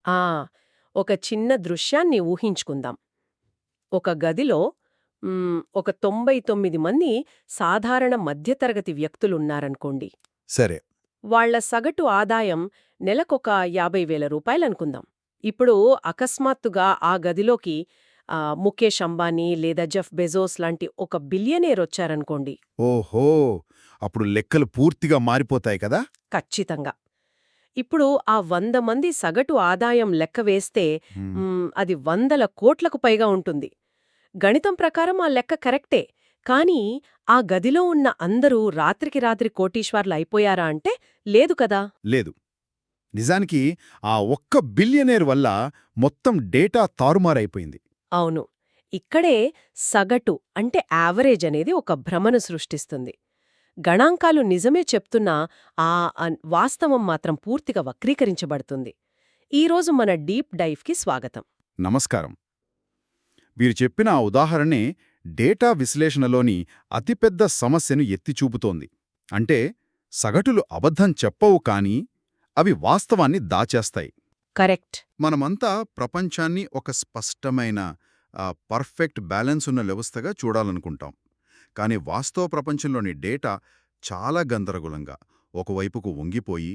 ఆ ఒక చిన్న దృశ్యాన్ని ఊహించుకుందాం. ఒక గదిలో ఒక 99 మంది సాధారణ మధ్యతరగతి వ్యక్తులున్నారనుకోండి. సరే. వాళ్ళ సగటు ఆదాయం నెలకొక 50,000 రూపాయలనుకుందాం. ఇప్పుడు అకస్మాత్తుగా ఆ గదిలోకి ముఖేష్ అంబానీ లేదా జెఫ్ బెజోస్ లాంటి ఒక బిలియనేర్ వచ్చారనుకోండి. ఓహో! అప్పుడు లెక్కలు పూర్తిగా మారిపోతాయి కదా? ఖచ్చితంగా. ఇప్పుడు ఆ 100 మంది సగటు ఆదాయం లెక్క వేస్తే హ్మ్. అది వందల కోట్లకు పైగా ఉంటుంది. గణితం ప్రకారం ఆ లెక్క కరెక్టే. కానీ ఆ గదిలో ఉన్న అందరూ రాత్రికి రాత్రి కోటీశ్వర్లు అయిపోయారా అంటే లేదు కదా! లేదు. నిజానికి ఆ ఒక్క బిలియనేర్ వల్ల మొత్తం డేటా తారుమారైపోయింది. అవును. ఇక్కడే సగటు అంటే యావరేజ్ అనేది ఒక భ్రమను సృష్టిస్తుంది. గణాంకాలు నిజమే చెప్తున్నా వాస్తవం మాత్రం పూర్తిగా వక్రీకరించబడుతుంది. ఈరోజు మన డీప్ డైవ్కి స్వాగతం. నమస్కారం. మీరు చెప్పిన ఆ ఉదాహరణే డేటా విశ్లేషణలోని అతిపెద్ద సమస్యను ఎత్తిచూపుతోంది. అంటే సగటులు అబద్ధం చెప్పవు కానీ అవి వాస్తవాన్ని దాచేస్తాయి. కరెక్ట్. మనమంతా ప్రపంచాన్ని ఒక స్పష్టమైన పర్ఫెక్ట్ బ్యాలెన్స్ ఉన్న వ్యవస్థగా చూడాలనుకుంటాం. కానీ వాస్తవ ప్రపంచంలోని డేటా చాలా గందరగోళంగా, ఒకవైపుకు వంగిపోయి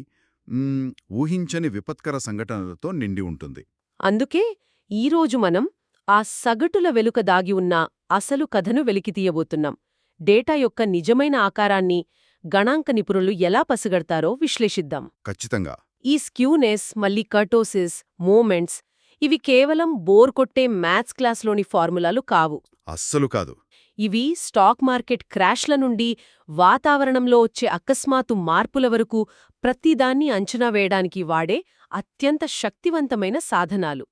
ఊహించని విపత్కర సంఘటనలతో నిండి ఉంటుంది. అందుకే ఈరోజు మనం ఆ సగటుల వెలుక దాగి ఉన్న అసలు కథను వెలికితీయబోతున్నాం. డేటా యొక్క నిజమైన ఆకారాన్ని గణాంక నిపుణులు ఎలా పసిగడతారో విశ్లేషిద్దాం. ఖచ్చితంగా. ఈ స్క్యూనెస్, మళ్ళీ కర్టోసిస్, మూమెంట్స్ ఇవి కేవలం బోర్ కొట్టే మ్యాథ్స్ క్లాస్లోని ఫార్ములాలు కావు. అస్సలు కాదు. ఇవి స్టాక్ మార్కెట్ క్రాష్ల నుండి వాతావరణంలో వచ్చే అకస్మాత్తు మార్పుల వరకు ప్రతిదాన్ని అంచనా వేయడానికి వాడే అత్యంత శక్తివంతమైన సాధనాలు.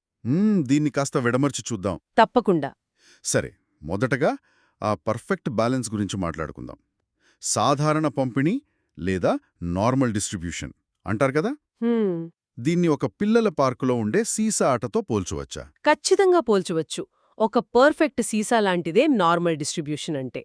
దీన్ని కాస్త విడమర్చి చూద్దాం. తప్పకుండా. సరే, మొదటగా ఆ పర్ఫెక్ట్ బ్యాలెన్స్ గురించి మాట్లాడుకుందాం. సాధారణ పంపిణీ లేదా నార్మల్ డిస్ట్రిబ్యూషన్ అంటారు కదా. హ్మ్. దీన్ని ఒక పిల్లల పార్కులో ఉండే సీసా ఆటతో పోల్చవచ్చా? ఖచ్చితంగా పోల్చవచ్చు. ఒక పర్ఫెక్ట్ సీసా లాంటిదే నార్మల్ డిస్ట్రిబ్యూషన్ అంటే.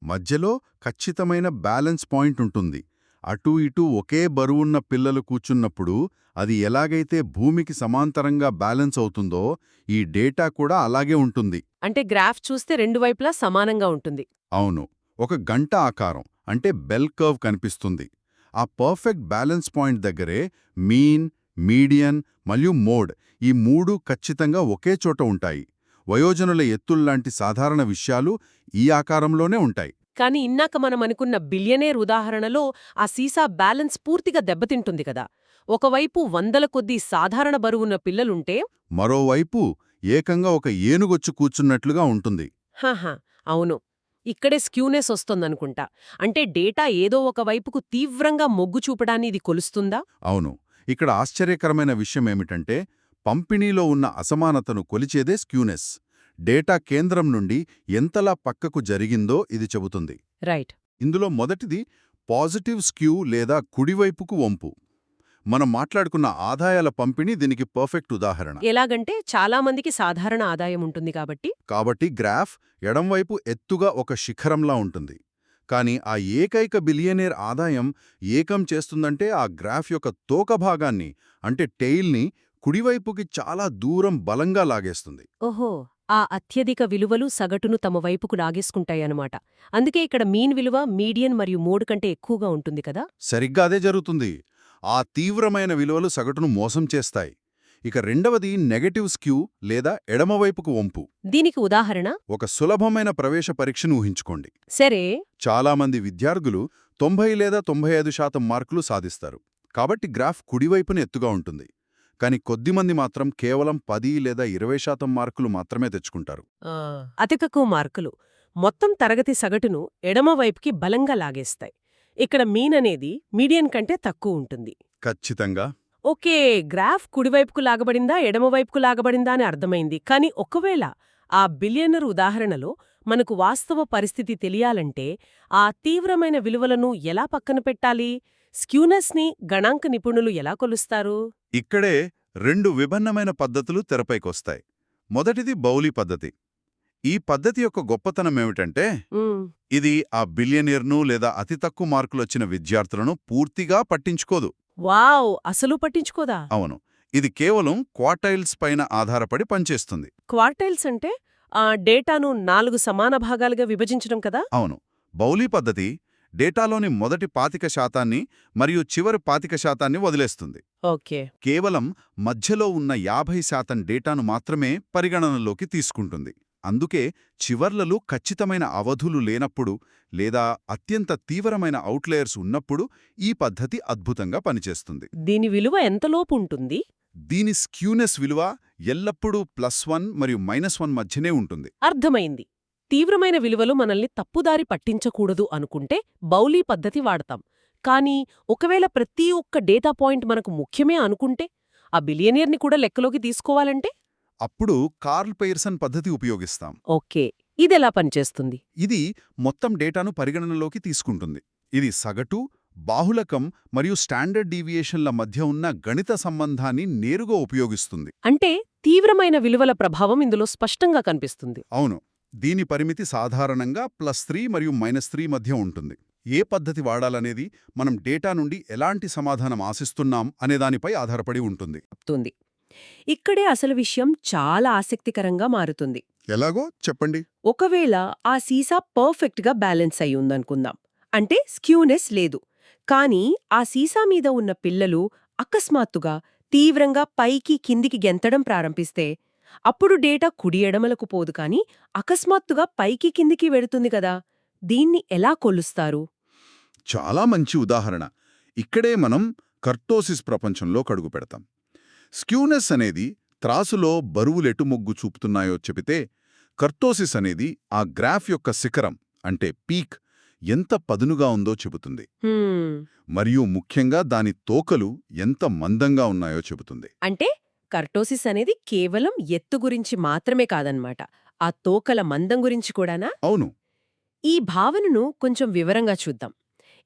మధ్యలో ఖచ్చితమైన బ్యాలెన్స్ పాయింట్ ఉంటుంది. అటూ ఇటూ ఒకే బరువున్న పిల్లలు కూర్చున్నప్పుడు అది ఎలాగైతే భూమికి సమాంతరంగా బ్యాలెన్స్ అవుతుందో ఈ డేటా కూడా అలాగే ఉంటుంది. అంటే గ్రాఫ్ చూస్తే రెండు వైపులా సమానంగా ఉంటుంది. అవును. ఒక గంట ఆకారం అంటే బెల్ కర్వ్ కనిపిస్తుంది. ఆ పర్ఫెక్ట్ బ్యాలెన్స్ పాయింట్ దగ్గరే మీన్, మీడియన్ మరియు మోడ్ ఈ మూడు ఖచ్చితంగా ఒకే చోట ఉంటాయి. వయోజనుల ఎత్తుల్లాంటి సాధారణ విషయాలు ఈ ఆకారంలోనే ఉంటాయి. కాని ఇన్నాక మనం అనుకున్న బిలియనేర్ ఉదాహరణలో ఆ సీసా బ్యాలెన్స్ పూర్తిగా దెబ్బతింటుంది కదా. ఒకవైపు వందల కొద్దీ సాధారణ బరువున్న పిల్లలుంటే మరోవైపు ఏకంగా ఒక ఏనుగొచ్చు కూర్చున్నట్లుగా ఉంటుంది. హాహా, అవును. ఇక్కడే స్క్యూనెస్ వస్తోందనుకుంటా. అంటే డేటా ఏదో ఒక వైపుకు తీవ్రంగా మొగ్గు చూపడాన్ని ఇది కొలుస్తుందా? అవును. ఇక్కడ ఆశ్చర్యకరమైన విషయమేమిటంటే పంపిణీలో ఉన్న అసమానతను కొలిచేదే స్క్యూనెస్. డేటా కేంద్రం నుండి ఎంతలా పక్కకు జరిగిందో ఇది చెబుతుంది. రైట్. ఇందులో మొదటిది పాజిటివ్ స్క్యూ లేదా కుడివైపుకు వంపు. మనం మాట్లాడుకున్న ఆదాయాల పంపిణీ దీనికి పర్ఫెక్ట్ ఉదాహరణ. ఎలాగంటే చాలామందికి సాధారణ ఆదాయం ఉంటుంది కాబట్టి గ్రాఫ్ ఎడంవైపు ఎత్తుగా ఒక శిఖరంలా ఉంటుంది. కానీ ఆ ఏకైక బిలియనేర్ ఆదాయం ఏకం చేస్తుందంటే ఆ గ్రాఫ్ యొక్క తోక భాగాన్ని అంటే టెయిల్ని కుడివైపుకి చాలా దూరం బలంగా లాగేస్తుంది. ఓహో, ఆ అత్యధిక విలువలు సగటును తమ వైపుకు లాగేసుకుంటాయన్నమాట. అందుకే ఇక్కడ మీన్ విలువ మీడియన్ మరియు మోడ్ కంటే ఎక్కువగా ఉంటుంది కదా. సరిగ్గా అదే జరుగుతుంది. ఆ తీవ్రమైన విలువలు సగటును మోసం చేస్తాయి. ఇక రెండవది నెగటివ్ స్క్యూ లేదా ఎడమవైపుకు వంపు. దీనికి ఉదాహరణ ఒక సులభమైన ప్రవేశ పరీక్షను ఊహించుకోండి. సరే. చాలామంది విద్యార్థులు 90 లేదా 95% మార్కులు సాధిస్తారు. కాబట్టి గ్రాఫ్ కుడివైపున ఎత్తుగా ఉంటుంది. కాని కొద్దిమంది మాత్రం కేవలం 10 లేదా 20% మార్కులు మాత్రమే తెచ్చుకుంటారు. అతి తక్కువ మార్కులు మొత్తం తరగతి సగటును ఎడమవైపుకి బలంగా లాగేస్తాయి. ఇక్కడ మీన్ అనేది మీడియన్ కంటే తక్కువ ఉంటుంది. ఖచ్చితంగా. ఓకే, గ్రాఫ్ కుడివైపుకు లాగబడిందా ఎడమవైపుకు లాగబడిందా అని అర్థమైంది. కాని ఒకవేళ ఆ బిలియనర్ ఉదాహరణలో మనకు వాస్తవ పరిస్థితి తెలియాలంటే ఆ తీవ్రమైన విలువలను ఎలా పక్కన పెట్టాలి? స్క్యూనెస్ని గణాంక నిపుణులు ఎలా కొలుస్తారు? ఇక్కడే రెండు విభిన్నమైన పద్ధతులు తెరపైకొస్తాయి. మొదటిది బౌలీ పద్ధతి. ఈ పద్ధతి యొక్క గొప్పతనమేమిటంటే ఇది ఆ బిలియనీర్ను లేదా అతి తక్కువ మార్కులొచ్చిన విద్యార్థులను పూర్తిగా పట్టించుకోదు. వావ్, అసలు పట్టించుకోదా? అవును. ఇది కేవలం క్వార్టైల్స్ పైన ఆధారపడి పనిచేస్తుంది. క్వార్టైల్స్ అంటే ఆ డేటాను 4 సమాన భాగాలుగా విభజించడం కదా? అవును, బౌలీ పద్ధతి డేటాలోని మొదటి 25% మరియు చివరి 25% వదిలేస్తుంది. ఓకే. కేవలం మధ్యలో ఉన్న 50% డేటాను మాత్రమే పరిగణనలోకి తీసుకుంటుంది. అందుకే చివర్లలో ఖచ్చితమైన అవధులు లేనప్పుడు లేదా అత్యంత తీవ్రమైన అవుట్లేయర్స్ ఉన్నప్పుడు ఈ పద్ధతి అద్భుతంగా పనిచేస్తుంది. దీని విలువ ఎంతలోపు ఉంటుంది? దీని స్క్యూనెస్ విలువ ఎల్లప్పుడూ +1 మరియు -1 మధ్యనే ఉంటుంది. అర్థమైంది. తీవ్రమైన విలువలు మనల్ని తప్పుదారి పట్టించకూడదు అనుకుంటే బౌలీ పద్ధతి వాడతాం. కానీ ఒకవేళ ప్రతి ఒక్క డేటా పాయింట్ మనకు ముఖ్యమే అనుకుంటే ఆ బిలియనీర్ని కూడా లెక్కలోకి తీసుకోవాలంటే? అప్పుడు కార్ల్ పెయిర్సన్ పద్ధతి ఉపయోగిస్తాం. ఓకే. ఇదెలా పనిచేస్తుంది? ఇది మొత్తం డేటాను పరిగణనలోకి తీసుకుంటుంది. ఇది సగటు, బాహుళకం మరియు స్టాండర్డ్ డీవియేషన్ల మధ్య ఉన్న గణిత సంబంధాన్ని నేరుగా ఉపయోగిస్తుంది. అంటే తీవ్రమైన విలువల ప్రభావం ఇందులో స్పష్టంగా కనిపిస్తుంది. అవును, దీని పరిమితి సాధారణంగా +3 మరియు -3 మధ్య ఉంటుంది. ఏ పద్ధతి వాడాలనేది మనం డేటా నుండి ఎలాంటి సమాధానం ఆశిస్తున్నాం అనేదానిపై ఆధారపడి ఉంటుంది. చెప్తుంది. ఇక్కడే అసలు విషయం చాలా ఆసక్తికరంగా మారుతుంది. ఎలాగో చెప్పండి. ఒకవేళ ఆ సీసా పర్ఫెక్ట్గా బ్యాలెన్స్ అయి ఉందనుకుందాం. అంటే స్క్యూనెస్ లేదు. కానీ ఆ సీసా మీద ఉన్న పిల్లలు అకస్మాత్తుగా తీవ్రంగా పైకి కిందికి గెంతడం ప్రారంభిస్తే అప్పుడు డేటా కుడి ఎడమలకు పోదు కాని అకస్మాత్తుగా పైకి కిందికి వెడుతుంది కదా. దీన్ని ఎలా కొలుస్తారు? చాలా మంచి ఉదాహరణ. ఇక్కడే మనం కర్టోసిస్ ప్రపంచంలో కడుగు పెడతాం. స్క్యూనెస్ అనేది త్రాసులో బరువులెటు మొగ్గు చూపుతున్నాయో చెబితే, కర్టోసిస్ అనేది ఆ గ్రాఫ్ యొక్క శిఖరం అంటే పీక్ ఎంత పదునుగా ఉందో చెబుతుంది. మరియు ముఖ్యంగా దాని తోకలు ఎంత మందంగా ఉన్నాయో చెబుతుంది. అంటే కర్టోసిస్ అనేది కేవలం ఎత్తు గురించి మాత్రమే కాదన్నమాట, ఆ తోకల మందం గురించి కూడానా? అవును. ఈ భావనను కొంచెం వివరంగా చూద్దాం.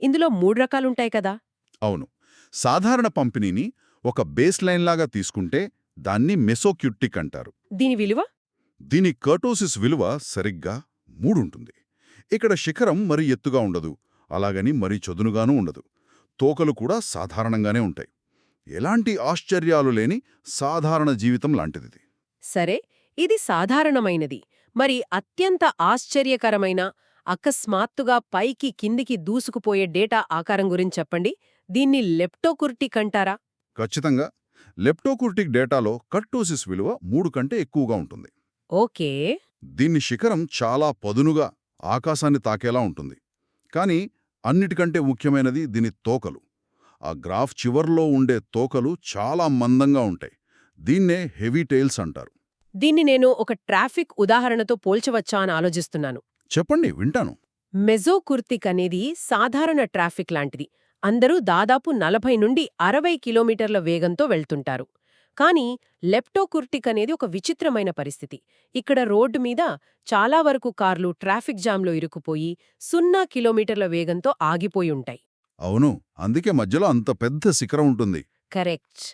ఇందులో 3 రకాలుంటాయి కదా? అవును. సాధారణ పంపిణీని ఒక బేస్ లైన్ లాగా తీసుకుంటే దాన్ని మెసోక్యూటిక్ అంటారు. దీని విలువ? దీని కర్టోసిస్ విలువ సరిగ్గా 3 ఉంటుంది. ఇక్కడ శిఖరం మరీ ఎత్తుగా ఉండదు, అలాగని మరీ చదునుగానూ ఉండదు. తోకలు కూడా సాధారణంగానే ఉంటాయి. ఎలాంటి ఆశ్చర్యాలు లేని సాధారణ జీవితం లాంటిది. సరే, ఇది సాధారణమైనది. మరి అత్యంత ఆశ్చర్యకరమైన, అకస్మాత్తుగా పైకి కిందికి దూసుకుపోయే డేటా ఆకారం గురించి చెప్పండి. దీన్ని లెప్టోకుర్టిక్ అంటారా? ఖచ్చితంగా. లెప్టోకుర్టిక్ డేటాలో కర్టోసిస్ విలువ 3 కంటే ఎక్కువగా ఉంటుంది. ఓకే. దీని శిఖరం చాలా పదునుగా ఆకాశాన్ని తాకేలా ఉంటుంది. కానీ అన్నిటికంటే ముఖ్యమైనది దీని తోకలు. ఆ గ్రాఫ్ చివర్లో ఉండే తోకలు చాలా మందంగా ఉంటాయి. దీన్నే హెవీ టెయిల్స్ అంటారు. దీన్ని నేను ఒక ట్రాఫిక్ ఉదాహరణతో పోల్చవచ్చా అని ఆలోచిస్తున్నాను. చెప్పండి, వింటాను. మెజోకుర్తిక్ అనేది సాధారణ ట్రాఫిక్ లాంటిది. అందరూ దాదాపు 40 నుండి 60 కిలోమీటర్ల వేగంతో వెళ్తుంటారు. కానీ లెప్టోకుర్టిక్ అనేది ఒక విచిత్రమైన పరిస్థితి. ఇక్కడ రోడ్డు మీద చాలా వరకు కార్లు ట్రాఫిక్ జామ్లో ఇరుక్కుపోయి 0 కిలోమీటర్ల వేగంతో ఆగిపోయి ఉంటాయి. అవును, అందుకే మధ్యలో అంత పెద్ద శిఖరం ఉంటుంది. కరెక్ట్.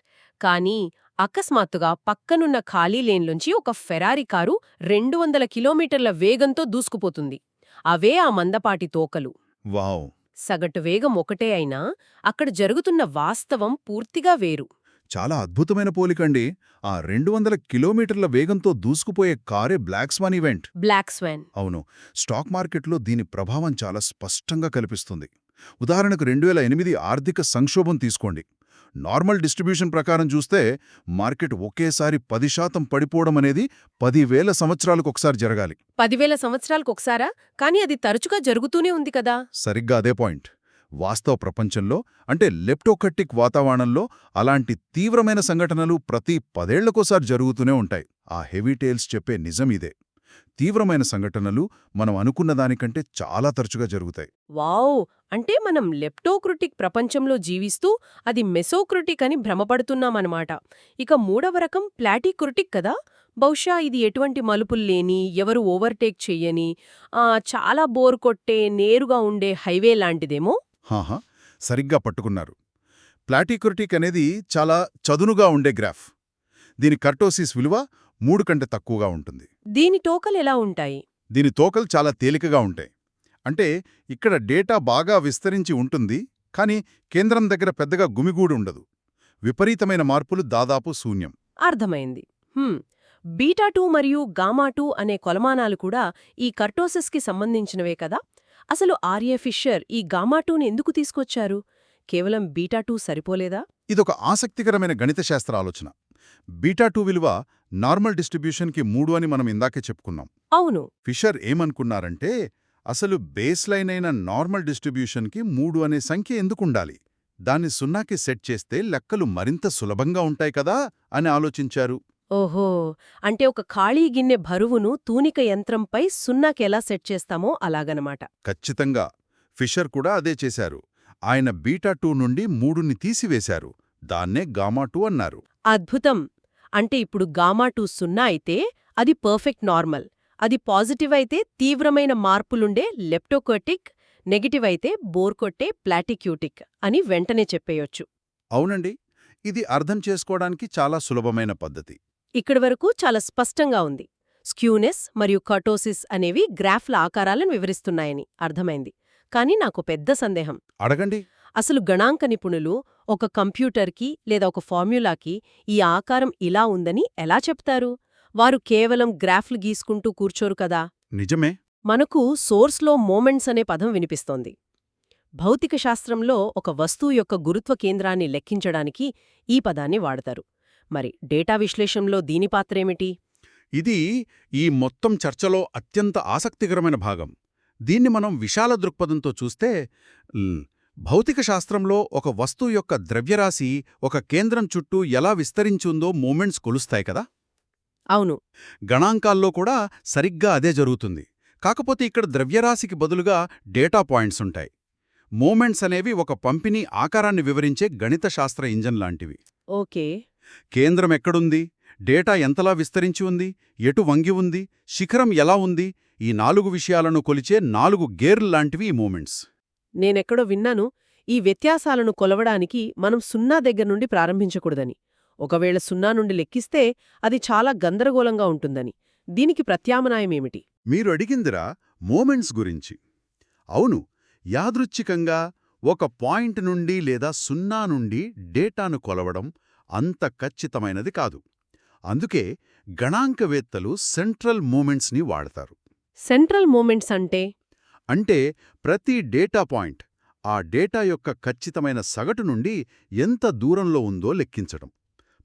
కానీ అకస్మాత్తుగా పక్కనున్న ఖాళీ లేన్లోంచి ఒక ఫెరారీ కారు 200 కిలోమీటర్ల వేగంతో దూసుకుపోతుంది. అవే ఆ మందపాటి తోకలు. వావ్! సగటు వేగం ఒకటే అయినా అక్కడ జరుగుతున్న వాస్తవం పూర్తిగా వేరు. చాలా అద్భుతమైన పోలికండి. ఆ 200 కిలోమీటర్ల వేగంతో దూసుకుపోయే కారే black swan event. Black swan. అవును, స్టాక్ మార్కెట్లో దీని ప్రభావం చాలా స్పష్టంగా కనిపిస్తుంది. ఉదాహరణకు 2008 ఆర్థిక సంక్షోభం తీసుకోండి. నార్మల్ డిస్ట్రిబ్యూషన్ ప్రకారం చూస్తే మార్కెట్ ఒకేసారి 10% పడిపోవడం అనేది 10,000 సంవత్సరాలకు ఒకసారి జరగాలి. 10,000 సంవత్సరాలకు ఒకసారా? కానీ అది తరచుగా జరుగుతూనే ఉంది కదా. సరిగ్గా అదే పాయింట్. వాస్తవ ప్రపంచంలో అంటే లెప్టోకర్టిక్ వాతావరణంలో అలాంటి తీవ్రమైన సంఘటనలు ప్రతి 10 ఏళ్లకోసారి జరుగుతూనే ఉంటాయి. ఆ హెవీ టెయిల్స్ చెప్పే నిజం ఇదే. తీవ్రమైన సంఘటనలు మనం అనుకున్న దానికంటే చాలా తరచుగా జరుగుతాయి. వావ్! అంటే మనం లెప్టోక్రిటిక్ ప్రపంచంలో జీవిస్తూ అది మెసోక్రిటిక్ అని భ్రమపడుతున్నామన్నమాట. ఇక 3వ రకం ప్లాటీక్రిటిక్ కదా. బహుశా ఇది ఎటువంటి మలుపుల్లేని, ఎవరు ఓవర్టేక్ చెయ్యని, చాలా బోర్ కొట్టే నేరుగా ఉండే హైవే లాంటిదేమో. హాహా, సరిగ్గా పట్టుకున్నారు. ప్లాటీక్రిటిక్ అనేది చాలా చదునుగా ఉండే గ్రాఫ్. దీని కర్టోసిస్ విలువ 3 కంటే తక్కువగా ఉంటుంది. దీని టోకలు ఎలా ఉంటాయి? దీని తోకలు చాలా తేలికగా ఉంటాయి. అంటే ఇక్కడ డేటా బాగా విస్తరించి ఉంటుంది, కానీ కేంద్రం దగ్గర పెద్దగా గుమిగూడు ఉండదు. విపరీతమైన మార్పులు దాదాపు శూన్యం. అర్థమైంది. బీటా 2 మరియు గామా 2 అనే కొలమానాలు కూడా ఈ కర్టోసిస్కి సంబంధించినవే కదా? అసలు ఆర్ఏ ఫిషర్ ఈ గామా 2ని ఎందుకు తీసుకొచ్చారు? కేవలం బీటా 2 సరిపోలేదా? ఇదొక ఆసక్తికరమైన గణిత శాస్త్ర ఆలోచన. బీటా 2 విలువ నార్మల్ డిస్ట్రిబ్యూషన్కి 3 అని మనం ఇందాకే చెప్పుకున్నాం. అవును. ఫిషర్ ఏమనుకున్నారంటే అసలు బేస్ లైన్ అయిన నార్మల్ డిస్ట్రిబ్యూషన్కి 3 అనే సంఖ్య ఎందుకుండాలి, దాన్ని 0కి సెట్ చేస్తే లెక్కలు మరింత సులభంగా ఉంటాయి కదా అని ఆలోచించారు. ఓహో, అంటే ఒక ఖాళీ గిన్నె బరువును తూనిక యంత్రంపై 0కి ఎలా సెట్ చేస్తామో అలాగనమాట. ఖచ్చితంగా. ఫిషర్ కూడా అదే చేశారు. ఆయన బీటా 2 నుండి 3ని తీసివేశారు. దాన్నే గామా 2 అన్నారు. అద్భుతం. అంటే ఇప్పుడు గామా 2 0 అయితే అది పర్ఫెక్ట్ నార్మల్, అది పాజిటివ్ అయితే తీవ్రమైన మార్పులుండే లెప్టోకోటిక్, నెగటివ్ అయితే బోర్ కొట్టే ప్లాటిక్యూటిక్ అని వెంటనే చెప్పేయొచ్చు. అవునండి, ఇది అర్థం చేసుకోవడానికి చాలా సులభమైన పద్ధతి. ఇక్కడి వరకు చాలా స్పష్టంగా ఉంది. స్క్యూనెస్ మరియు కర్టోసిస్ అనేవి గ్రాఫ్ల ఆకారాలను వివరిస్తున్నాయని అర్థమైంది. కానీ నాకు పెద్ద సందేహం. అడగండి. అసలు గణాంక నిపుణులు ఒక కంప్యూటర్కి లేదా ఒక ఫార్మ్యులాకి ఈ ఆకారం ఇలా ఉందని ఎలా చెప్తారు? వారు కేవలం గ్రాఫ్లు గీసుకుంటూ కూర్చోరు కదా. నిజమే. మనకు సోర్స్లో మోమెంట్స్ అనే పదం వినిపిస్తోంది. భౌతిక శాస్త్రంలో ఒక వస్తువు యొక్క గురుత్వ కేంద్రాన్ని లెక్కించడానికి ఈ పదాన్ని వాడతారు. మరి డేటా విశ్లేషణలో దీని పాత్రేమిటి? ఇది ఈ మొత్తం చర్చలో అత్యంత ఆసక్తికరమైన భాగం. దీన్ని మనం విశాల దృక్పథంతో చూస్తే భౌతిక శాస్త్రంలో ఒక వస్తువు యొక్క ద్రవ్యరాశి ఒక కేంద్రం చుట్టూ ఎలా విస్తరించుందో మూమెంట్స్ కొలుస్తాయి కదా. అవును. గణాంకాల్లో కూడా సరిగ్గా అదే జరుగుతుంది. కాకపోతే ఇక్కడ ద్రవ్యరాశికి బదులుగా డేటా పాయింట్స్ ఉంటాయి. మూమెంట్స్ అనేవి ఒక పంపిణీ ఆకారాన్ని వివరించే గణిత శాస్త్ర ఇంజన్ లాంటివి. ఓకే. కేంద్రం ఎక్కడుంది, డేటా ఎంతలా విస్తరించి ఉంది, ఎటు వంగి ఉంది, శిఖరం ఎలా ఉంది, ఈ 4 విషయాలను కొలిచే 4 గేర్లాంటివి ఈ మూమెంట్స్. నేనెక్కడో విన్నాను, ఈ వ్యత్యాసాలను కొలవడానికి మనం 0 దగ్గర నుండి ప్రారంభించకూడదని. ఒకవేళ 0 నుండి లెక్కిస్తే అది చాలా గందరగోళంగా ఉంటుందని. దీనికి ప్రత్యామ్నాయమేమిటి? మీరు అడిగిందిరా మూమెంట్స్ గురించి. అవును, యాదృచ్ఛికంగా ఒక పాయింట్ నుండి లేదా 0 నుండి డేటాను కొలవడం అంత ఖచ్చితమైనది కాదు. అందుకే గణాంకవేత్తలు సెంట్రల్ మూమెంట్స్ని వాడతారు. సెంట్రల్ మూమెంట్స్ అంటే ప్రతి డేటా పాయింట్ ఆ డేటా యొక్క ఖచ్చితమైన సగటు నుండి ఎంత దూరంలో ఉందో లెక్కించడం.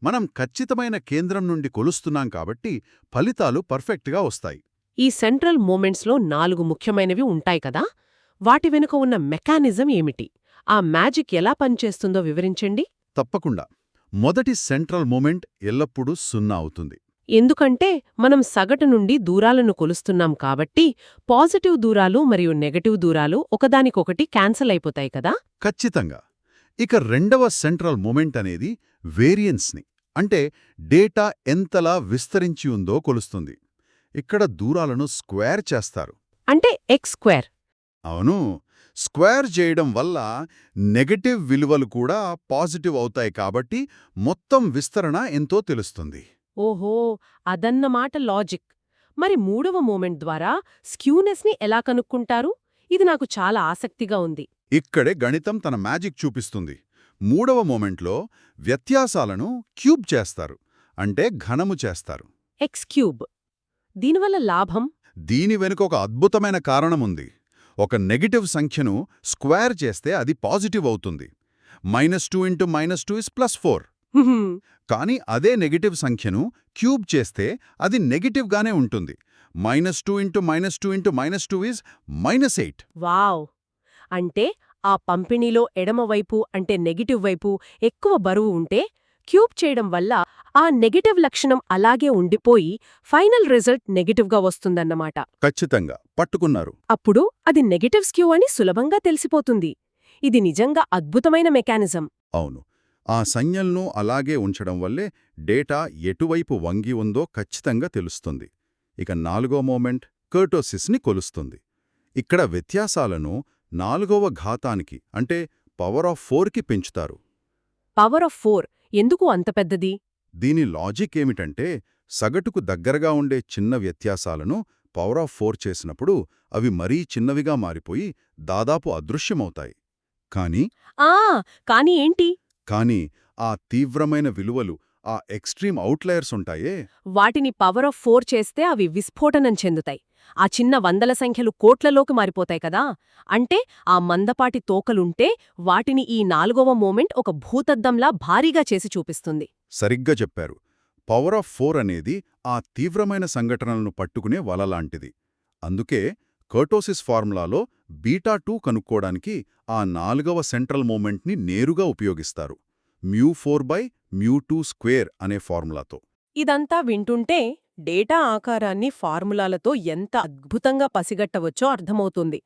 మనం ఖచ్చితమైన కేంద్రం నుండి కొలుస్తున్నాం కాబట్టి ఫలితాలు పర్ఫెక్ట్గా వస్తాయి. ఈ సెంట్రల్ మూమెంట్స్లో 4 ముఖ్యమైనవి ఉంటాయి కదా. వాటి వెనుక ఉన్న మెకానిజం ఏమిటి? ఆ మ్యాజిక్ ఎలా పనిచేస్తుందో వివరించండి. తప్పకుండా. మొదటి సెంట్రల్ మూమెంట్ ఎల్లప్పుడూ 0 అవుతుంది. ఎందుకంటే మనం సగటు నుండి దూరాలను కొలుస్తున్నాం కాబట్టి పాజిటివ్ దూరాలు మరియు నెగటివ్ దూరాలు ఒకదానికొకటి క్యాన్సల్ అయిపోతాయి కదా. ఖచ్చితంగా. ఇక రెండవ సెంట్రల్ మూమెంట్ అనేది వేరియన్స్ని, అంటే డేటా ఎంతలా విస్తరించి ఉందో కొలుస్తుంది. ఇక్కడ దూరాలను స్క్వేర్ చేస్తారు. అంటే x². అవును, స్క్వేర్ చేయడం వల్ల నెగటివ్ విలువలు కూడా పాజిటివ్ అవుతాయి కాబట్టి మొత్తం విస్తరణ ఎంతో తెలుస్తుంది. ఓహో, అదన్నమాట లాజిక్. మరి 3వ మూమెంట్ ద్వారా స్క్యూనెస్ని ఎలా కనుక్కుంటారు? ఇది నాకు చాలా ఆసక్తిగా ఉంది. ఇక్కడే గణితం తన మ్యాజిక్ చూపిస్తుంది. 3వ మూమెంట్లో వ్యత్యాసాలను క్యూబ్ చేస్తారు, అంటే ఘనము చేస్తారు. x³. దీనివల్ల లాభం? దీని వెనుక ఒక అద్భుతమైన కారణముంది. ఒక నెగటివ్ సంఖ్యను స్క్వేర్ చేస్తే అది పాజిటివ్ అవుతుంది. -2 × -2 = +4. కానీ అదే నెగటివ్ సంఖ్యను క్యూబ్ చేస్తే అది నెగటివ్గానే ఉంటుంది. -2 × -2 × -2 = -8. వావ్! అంటే ఆ పంపిణీలో ఎడమవైపు అంటే నెగటివ్ వైపు ఎక్కువ బరువు ఉంటే క్యూబ్ చేయడం వల్ల ఆ నెగటివ్ లక్షణం అలాగే ఉండిపోయి ఫైనల్ రిజల్ట్ నెగటివ్గా వస్తుందన్నమాట. ఖచ్చితంగా పట్టుకున్నారు. అప్పుడు అది నెగటివ్ స్క్యూ అని సులభంగా తెలిసిపోతుంది. ఇది నిజంగా అద్భుతమైన మెకానిజం. అవును, ఆ సంజ్ఞలను అలాగే ఉంచడం వల్లే డేటా ఎటువైపు వంగి ఉందో ఖచ్చితంగా తెలుస్తుంది. ఇక 4వ మూమెంట్ కర్టోసిస్ని కొలుస్తుంది. ఇక్కడ వ్యత్యాసాలను 4వ ఘాతానికి అంటే పవర్ ఆఫ్ 4కి పెంచుతారు. పవర్ ఆఫ్ 4 ఎందుకు అంత పెద్దది? దీని లాజిక్ ఏమిటంటే సగటుకు దగ్గరగా ఉండే చిన్న వ్యత్యాసాలను పవర్ ఆఫ్ 4 చేసినప్పుడు అవి మరీ చిన్నవిగా మారిపోయి దాదాపు అదృశ్యమవుతాయి. కానీ కానీ ఏంటి? కానీ ఆ తీవ్రమైన విలువలు, ఆ ఎక్స్ట్రీమ్ అవుట్లయర్స్ ఉంటాయే, వాటిని పవర్ ఆఫ్ 4 చేస్తే అవి విస్ఫోటనం చెందుతాయి. ఆ చిన్న వందల సంఖ్యలు కోట్లలోకి మారిపోతాయి కదా. అంటే ఆ మందపాటి తోకలుంటే వాటిని ఈ 4వ మూమెంట్ ఒక భూతద్దంలా భారీగా చేసి చూపిస్తుంది. సరిగ్గా చెప్పారు. పవర్ ఆఫ్ 4 అనేది ఆ తీవ్రమైన సంఘటనలను పట్టుకునే వలలాంటిది. అందుకే కర్టోసిస్ ఫార్ములాలో బీటా 2 కనుక్కోడానికి ఆ 4వ సెంట్రల్ మూమెంట్ని నేరుగా ఉపయోగిస్తారు. μ4/μ2² అనే ఫార్ములాతో. ఇదంతా వింటుంటే డేటా ఆకారాన్ని ఫార్ములాలతో ఎంత అద్భుతంగా పసిగట్టవచ్చో అర్థమవుతుంది.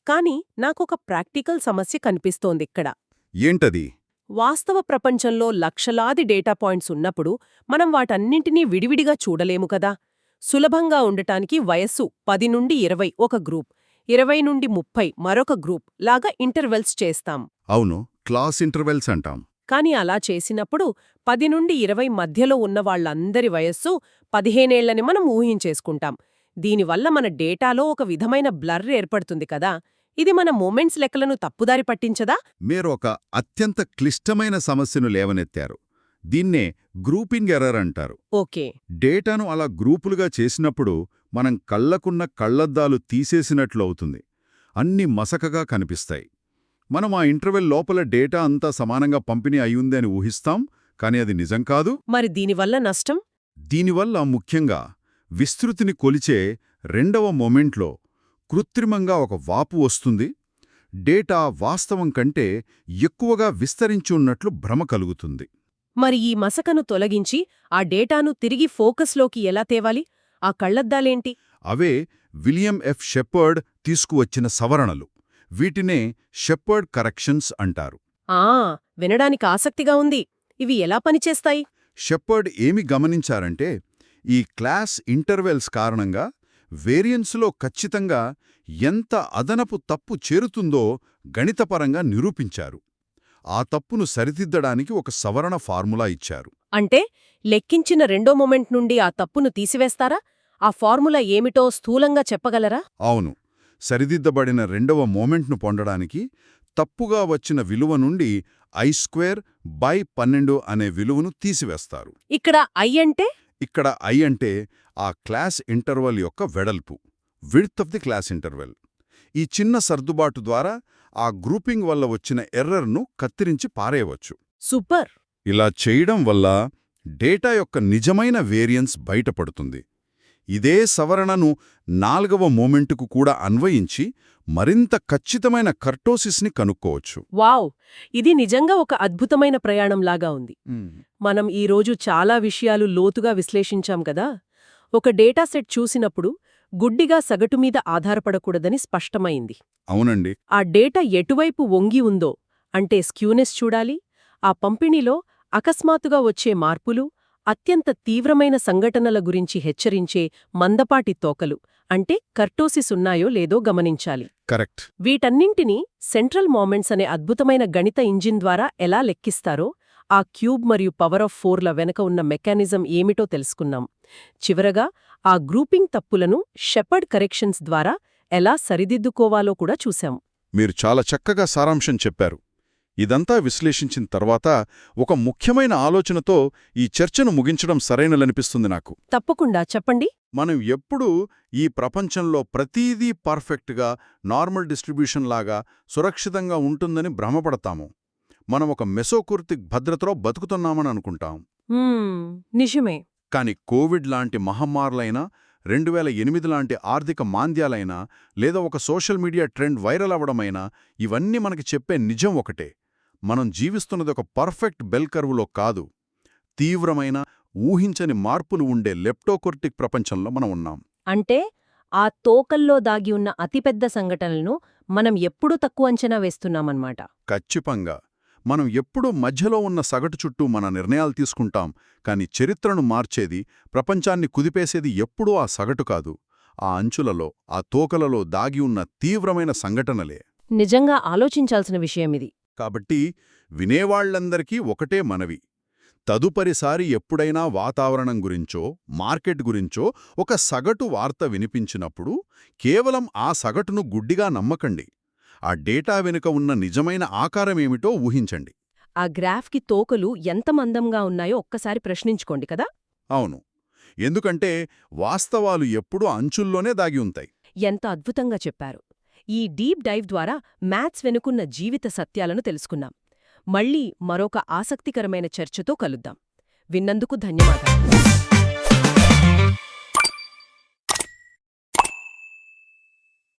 కాని నాకొక ప్రాక్టికల్ సమస్య కనిపిస్తోందిక్కడ. ఏంటది? వాస్తవ ప్రపంచంలో లక్షలాది డేటా పాయింట్స్ ఉన్నప్పుడు మనం వాటన్నింటినీ విడివిడిగా చూడలేము కదా. సులభంగా ఉండటానికి వయస్సు 10 నుండి 20 ఒక గ్రూప్, 20 నుండి 30 మరొక గ్రూప్ లాగా ఇంటర్వెల్స్ చేస్తాం. అవును, క్లాస్ ఇంటర్వెల్స్ అంటాం. కాని అలా చేసినప్పుడు 10 నుండి 20 మధ్యలో ఉన్న వాళ్ళందరి వయస్సు 15 ఏళ్లని మనం ఊహించేసుకుంటాం. దీనివల్ల మన డేటాలో ఒక విధమైన బ్లర్ ఏర్పడుతుంది కదా. ఇది మన మూమెంట్స్ లెక్కలను తప్పుదారి పట్టించదా? మీరొక అత్యంత క్లిష్టమైన సమస్యను లేవనెత్తారు. దీన్నే గ్రూపింగ్ ఎర్రర్ అంటారు. ఓకే. డేటాను అలా గ్రూపులుగా చేసినప్పుడు మనం కళ్లకున్న కళ్లద్దాలు తీసేసినట్లు అవుతుంది. అన్ని మసకగా కనిపిస్తాయి. మనం ఆ ఇంటర్వెల్ లోపల డేటా అంతా సమానంగా పంపిణీ అయ్యుంది అని ఊహిస్తాం, కానీ అది నిజం కాదు. మరి దీనివల్ల నష్టం? దీనివల్ల ముఖ్యంగా విస్తృతిని కొలిచే రెండవ మొమెంట్లో కృత్రిమంగా ఒక వాపు వస్తుంది. డేటా వాస్తవం కంటే ఎక్కువగా విస్తరించి ఉన్నట్లు భ్రమ కలుగుతుంది. మరి ఈ మసకను తొలగించి ఆ డేటాను తిరిగి ఫోకస్లోకి ఎలా తేవాలి? ఆ కళ్లద్దాలేంటి? అవే విలియం ఎఫ్ షెపర్డ్ తీసుకువచ్చిన సవరణలు. వీటినే షెపర్డ్ కరెక్షన్స్ అంటారు. ఆ, వినడానికి ఆసక్తిగా ఉంది. ఇవి ఎలా పనిచేస్తాయి? షెపర్డ్ ఏమి గమనించారంటే, ఈ క్లాస్ ఇంటర్వెల్స్ కారణంగా వేరియన్స్లో ఖచ్చితంగా ఎంత అదనపు తప్పు చేరుతుందో గణితపరంగా నిరూపించారు. ఆ తప్పును సరిదిద్దడానికి ఒక సవరణ ఫార్ములా ఇచ్చారు. అంటే లెక్కించిన రెండో మొమెంట్ నుండి ఆ తప్పును తీసివేస్తారా? ఆ ఫార్ములా ఏమిటో స్థూలంగా చెప్పగలరా? అవును, సరిదిద్దబడిన రెండవ మోమెంట్ను పొందడానికి తప్పుగా వచ్చిన విలువ నుండి I²/12 అనే విలువను తీసివేస్తారు. ఇక్కడ ఐ అంటే? ఇక్కడ I అంటే ఆ క్లాస్ ఇంటర్వల్ యొక్క వెడల్పు, width of the class interval. ఈ చిన్న సర్దుబాటు ద్వారా ఆ గ్రూపింగ్ వల్ల వచ్చిన ఎర్రర్ను కత్తిరించి పారేయవచ్చు. సూపర్! ఇలా చేయడం వల్ల డేటా యొక్క నిజమైన వేరియన్స్ బయటపడుతుంది. ఇదే సవరణను 4వ మూమెంటుకు కూడా అన్వయించి మరింత ఖచ్చితమైన కర్టోసిస్ని కనుక్కోవచ్చు. వావ్! ఇది నిజంగా ఒక అద్భుతమైన ప్రయాణంలాగా ఉంది. మనం ఈరోజు చాలా విషయాలు లోతుగా విశ్లేషించాం కదా. ఒక డేటా సెట్ చూసినప్పుడు గుడ్డిగా సగటు మీద ఆధారపడకూడదని స్పష్టమైంది. అవునండి. ఆ డేటా ఎటువైపు వంగి ఉందో అంటే స్క్యూనెస్ చూడాలి. ఆ పంపిణీలో అకస్మాత్తుగా వచ్చే మార్పులు, అత్యంత తీవ్రమైన సంఘటనల గురించి హెచ్చరించే మందపాటి తోకలు అంటే కర్టోసిస్ ఉన్నాయో లేదో గమనించాలి. కరెక్ట్. వీటన్నింటినీ సెంట్రల్ మోమెంట్స్ అనే అద్భుతమైన గణిత ఇంజిన్ ద్వారా ఎలా లెక్కిస్తారో, ఆ క్యూబ్ మరియు పవర్ ఆఫ్ 4ల వెనక ఉన్న మెకానిజం ఏమిటో తెలుసుకున్నాం. చివరగా ఆ గ్రూపింగ్ తప్పులను షెపర్డ్ కరెక్షన్స్ ద్వారా ఎలా సరిదిద్దుకోవాలో కూడా చూశాం. మీరు చాలా చక్కగా సారాంశం చెప్పారు. ఇదంతా విశ్లేషించిన తర్వాత ఒక ముఖ్యమైన ఆలోచనతో ఈ చర్చను ముగించడం సరైనలనిపిస్తుంది నాకు. తప్పకుండా చెప్పండి. మనం ఎప్పుడూ ఈ ప్రపంచంలో ప్రతీదీ పర్ఫెక్ట్గా నార్మల్ డిస్ట్రిబ్యూషన్ లాగా సురక్షితంగా ఉంటుందని భ్రమపడతాము. మనం ఒక మెసోకుర్తిక్ భద్రతలో బతుకుతున్నామని అనుకుంటాం. నిజమే. కాని కోవిడ్ లాంటి మహమ్మారులైనా, 2008 లాంటి ఆర్థిక మాంద్యాలైనా, లేదా ఒక సోషల్ మీడియా ట్రెండ్ వైరల్ అవ్వడమైనా, ఇవన్నీ మనకి చెప్పే నిజం ఒకటే: మనం జీవిస్తున్నది ఒక పర్ఫెక్ట్ బెల్ కర్వ్లో కాదు, తీవ్రమైన ఊహించని మార్పులు ఉండే లెప్టోకోర్టిక్ ప్రపంచంలో మనం ఉన్నాం. అంటే ఆ తోకల్లో దాగి ఉన్న అతిపెద్ద సంఘటనలను మనం ఎప్పుడూ తక్కువ అంచనా వేస్తున్నామన్నమాట. ఖచ్చితంగా. మనం ఎప్పుడూ మధ్యలో ఉన్న సగటు చుట్టూ మన నిర్ణయాలు తీసుకుంటాం, కాని చరిత్రను మార్చేది, ప్రపంచాన్ని కుదిపేసేది ఎప్పుడూ ఆ సగటు కాదు, ఆ అంచులలో, ఆ తోకలలో దాగి ఉన్న తీవ్రమైన సంఘటనలే. నిజంగా ఆలోచించాల్సిన విషయమిది. కాబట్టి వినేవాళ్లందరికీ ఒకటే మనవి: తదుపరిసారి ఎప్పుడైనా వాతావరణం గురించో, మార్కెట్ గురించో ఒక సగటు వార్త వినిపించినప్పుడు కేవలం ఆ సగటును గుడ్డిగా నమ్మకండి. ఆ డేటా వెనుక ఉన్న నిజమైన ఆకారమేమిటో ఊహించండి. ఆ గ్రాఫ్కి తోకలు ఎంత మందంగా ఉన్నాయో ఒక్కసారి ప్రశ్నించుకోండి కదా. అవును. ఎందుకంటే వాస్తవాలు ఎప్పుడూ అంచుల్లోనే దాగి ఉంటాయి. ఎంత అద్భుతంగా చెప్పారు. ఈ డీప్ డైవ్ ద్వారా మ్యాథ్స్ వెనుకున్న జీవిత సత్యాలను తెలుసుకున్నాం. మళ్ళీ మరొక ఆసక్తికరమైన చర్చతో కలుద్దాం. విన్నందుకు ధన్యవాదాలు.